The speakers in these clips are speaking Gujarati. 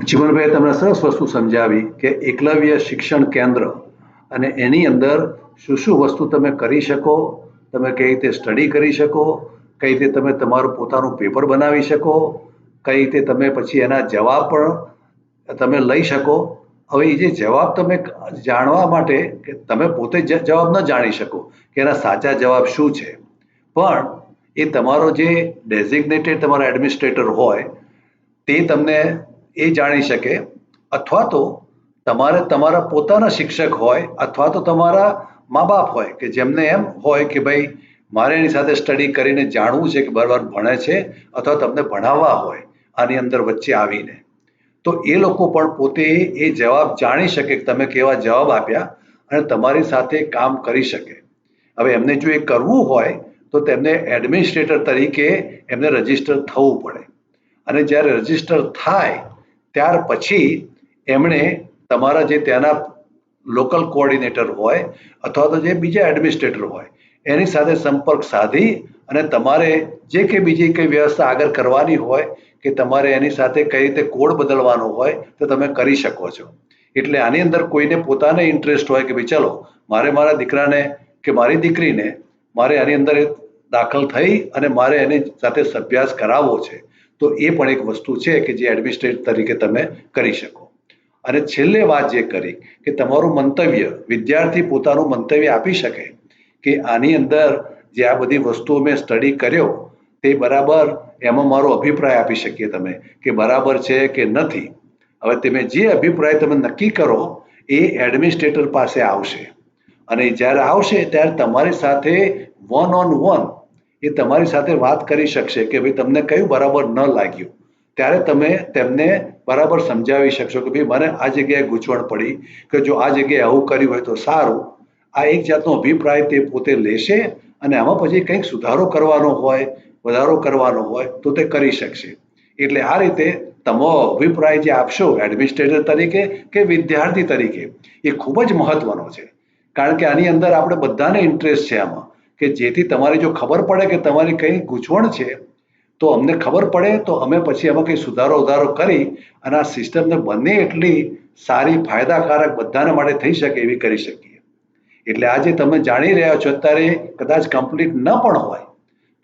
ચિમનભાઈ તમને સરસ વસ્તુ સમજાવી કે એકલવ્ય શિક્ષણ કેન્દ્ર અને એની અંદર શું શું વસ્તુ તમે કરી શકો, તમે કઈ રીતે સ્ટડી કરી શકો, કઈ રીતે તમે તમારું પોતાનું પેપર બનાવી શકો, કઈ રીતે તમે પછી એના જવાબ પણ તમે લઈ શકો. હવે એ જે જવાબ તમે જાણવા માટે કે તમે પોતે જવાબ ન જાણી શકો કે એના સાચા જવાબ શું છે, પણ એ તમારો જે ડેઝિગ્નેટેડ તમારા એડમિનિસ્ટ્રેટર હોય તે તમને એ જાણી શકે, અથવા તો તમારે તમારા પોતાના શિક્ષક હોય અથવા તો તમારા મા બાપ હોય કે જેમને એમ હોય કે ભાઈ મારે એની સાથે સ્ટડી કરીને જાણવું છે કે બરાબર ભણે છે અથવા તમને ભણાવવા હોય આની અંદર વચ્ચે આવીને, તો એ લોકો પણ પોતે એ જવાબ જાણી શકે કે તમે કેવા જવાબ આપ્યા અને તમારી સાથે કામ કરી શકે. હવે એમને જો એ કરવું હોય તો તેમને એડમિનિસ્ટ્રેટર તરીકે એમને રજીસ્ટર થવું પડે, અને જ્યારે રજીસ્ટર થાય ત્યાર પછી એમણે તમારા જે ત્યાંના લોકલ કોઓર્ડિનેટર હોય અથવા તો જે બીજા એડમિનિસ્ટ્રેટર હોય એની સાથે સંપર્ક સાધી અને તમારે જે કંઈ બીજી કંઈ વ્યવસ્થા આગળ કરવાની હોય કે તમારે એની સાથે કઈ રીતે કોડ બદલવાનો હોય તો તમે કરી શકો છો. એટલે આની અંદર કોઈને પોતાને ઇન્ટરેસ્ટ હોય કે ભાઈ ચલો મારે મારા દીકરાને કે મારી દીકરીને મારે આની અંદર દાખલ થઈ અને મારે એની સાથે અભ્યાસ કરાવવો છે, તો એ પણ એક વસ્તુ છે કે જે એડમિનિસ્ટ્રેટર તરીકે તમે કરી શકો. અને છેલ્લે વાત જે કરી કે તમારું મંતવ્ય, વિદ્યાર્થી પોતાનું મંતવ્ય આપી શકે કે આની અંદર જે આ બધી વસ્તુઓ મેં સ્ટડી કર્યો તે બરાબર, એમાં મારો અભિપ્રાય આપી શકીએ તમે કે બરાબર છે કે નથી. હવે તમે જે અભિપ્રાય તમે નક્કી કરો એ એડમિનિસ્ટ્રેટર પાસે આવશે, અને જ્યારે આવશે ત્યારે તમારી સાથે વન ઓન વન એ તમારી સાથે વાત કરી શકશે કે ભાઈ તમને કયું બરાબર ન લાગ્યું, ત્યારે તમે તેમને બરાબર સમજાવી શકશો કે ભાઈ મને આ જગ્યાએ ગૂંચવણ પડી કે જો આ જગ્યાએ આવું કર્યું હોય તો સારું. આ એક જાતનો અભિપ્રાય તે પોતે લેશે અને આમાં પછી કંઈક સુધારો કરવાનો હોય, વધારો કરવાનો હોય તો તે કરી શકશે. એટલે આ રીતે તમારો અભિપ્રાય જે આપશો એડમિનિસ્ટ્રેટર તરીકે કે વિદ્યાર્થી તરીકે એ ખૂબ જ મહત્વનો છે, કારણ કે આની અંદર આપણે બધાને ઇન્ટરેસ્ટ છે આમાં કે જેથી તમારી જો ખબર પડે કે તમારી કઈ ગૂંચવણ છે તો અમને ખબર પડે તો અમે પછી એમાં કંઈ સુધારો વધારો કરી અને આ સિસ્ટમને બને એટલી સારી ફાયદાકારક બધાને માટે થઈ શકે એવી કરી શકીએ. એટલે આજે તમે જાણી રહ્યા છો અત્યારે કદાચ કમ્પ્લીટ ન પણ હોય,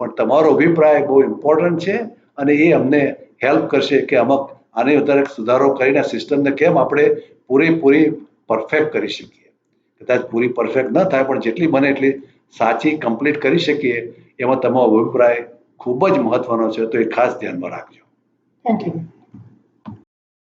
પણ તમારો અભિપ્રાય બહુ ઇમ્પોર્ટન્ટ છે અને એ અમને હેલ્પ કરશે કે આને વધારે સુધારો કરીને સિસ્ટમને કેમ આપણે પૂરેપૂરી પરફેક્ટ કરી શકીએ. કદાચ પૂરી પરફેક્ટ ન થાય પણ જેટલી બને એટલી સાચી કમ્પ્લીટ કરી શકીએ એમાં તમારો અભિપ્રાય ખૂબ જ મહત્વનો છે, તો એ ખાસ ધ્યાનમાં રાખજો. Thank you.